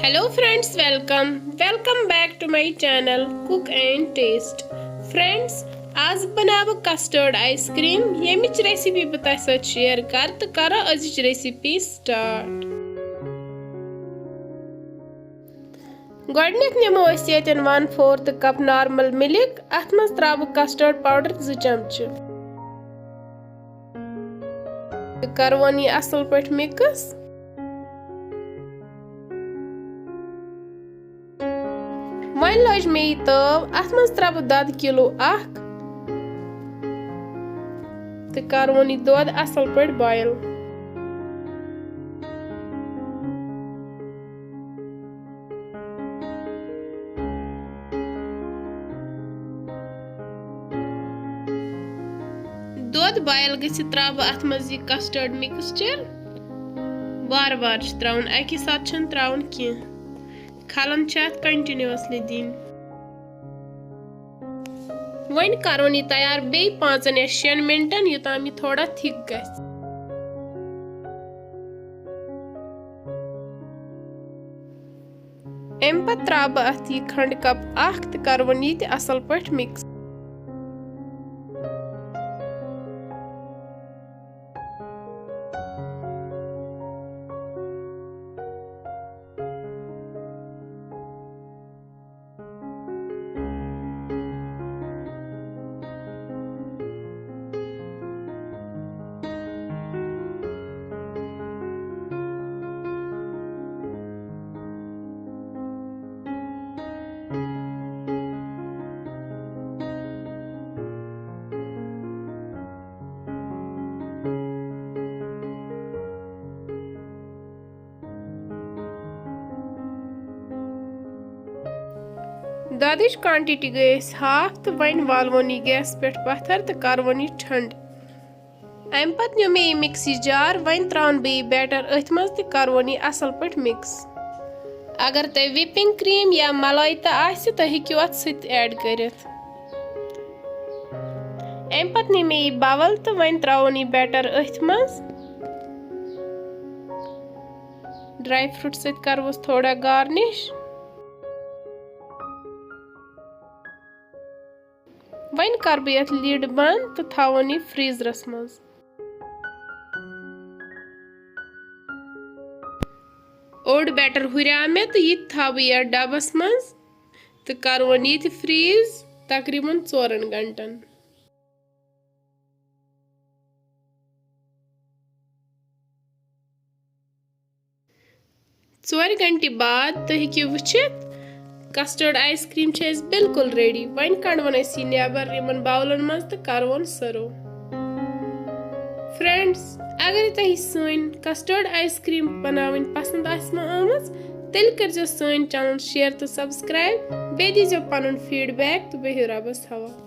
Hello friends, welcome back to my channel Cook and Taste. Friends, आज बनाव custard ice cream यमिच recipe बताय सच share कर तो करो अजिच रेसिपी स्टार्ट। गोडनिक निमो अस येतन 1/4 कप नॉर्मल मिल्क अथ मज त्राव custard powder 2 चमचे करवन ये असल पट मिक्स। वन लज मे तव अथ मज त्रव दद किलो तो करवन यह दूध असल पे बॉयल। दूध बॉयल गसित त्राव अथ मज यह कस्टर्ड मिक्सचर वार वार त्राउन अकि साथ छन त्राउन किह खलन कंटिन्यूअसली दिन। वन करोन यह तैयार बे 5 या 6 मिनटन युताम यह थोड़ा थिक गस। अम पत त्रा बह अथ यह खंड कप तो करवन यह असल पट मिक्स। दादिश क्वांटिटी गई हाफ तो वन वालवन यह गैस पे पत्थर तो करवन यह ठंड। अम पत नु मे यह मिक्सी जार वन त्रावन बे बैटर अथ मज तो करवन यह असल पे मिक्स। अगर तुम विपिंग क्रीम या मलाई तो हेकू अत सत ऐड करित। अम पत नी मे यह बावल तो वन त्रावन यह बैटर अथ मज ड्राई फ्रूट सत करवस थोड़ा गार्निश। वन कर बह लिड बंद तो थवन यह फ्रीजरस मज। ओड बैटर हुरिया मे तो यह थव यह डबस मज तो करवन यह फ्रीज तकरीबन 4 घंटन। 4 घंटे बाद तो हेकू वुचित कस्टर्ड आइसक्रीम बिल्कुल रेडी। वन कड़वन नबर इन बाउलन मज तो करवन सर्व। फ्रेंड्स, अगर तुम सन कस्टर्ड आइसक्रीम बनावन पसंद आमज तेल कर सन चैनल शेयर तो सब्सक्राइब बे दीजो पन फीडबैक तो बेहियो रबस हवा।